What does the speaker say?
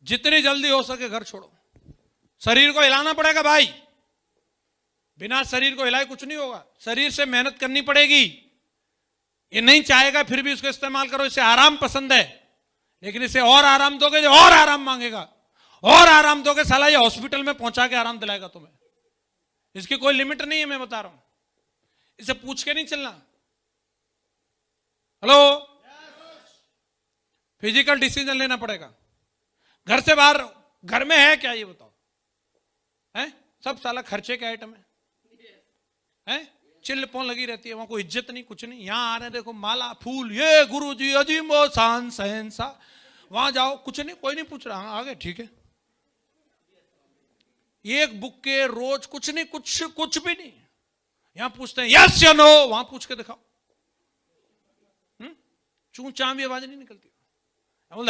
जितनी जल्दी हो सके घर छोड़ो। शरीर को हिलाना पड़ेगा भाई, बिना शरीर को हिलाए कुछ नहीं होगा। शरीर से मेहनत करनी पड़ेगी। ये नहीं चाहेगा फिर भी उसको इस्तेमाल करो। इसे आराम पसंद है, लेकिन इसे और आराम दोगे जो और आराम मांगेगा, और आराम दोगे साला ये हॉस्पिटल में पहुंचा के आराम दिलाएगा तुम्हें। इसकी कोई लिमिट नहीं है, मैं बता रहा हूं। इसे पूछ के नहीं चलना। हेलो, फिजिकल डिसीजन लेना पड़ेगा। घर से बाहर, घर में है क्या ये बताओ? है सब साला खर्चे के आइटम है, चिल्ल पौन लगी रहती है, वहां कोई इज्जत नहीं, कुछ नहीं। यहां आ रहे देखो माला फूल, ये गुरुजी अजीमो शान शहंशाह। वहां जाओ कुछ नहीं, कोई नहीं पूछ रहा, हाँ आगे ठीक है। एक बुक के रोज कुछ नहीं, कुछ भी नहीं। यहां पूछते हैं यस या नो, वहां पूछ के दिखाओ। चूं चां भी आवाज नहीं निकलती। हेलो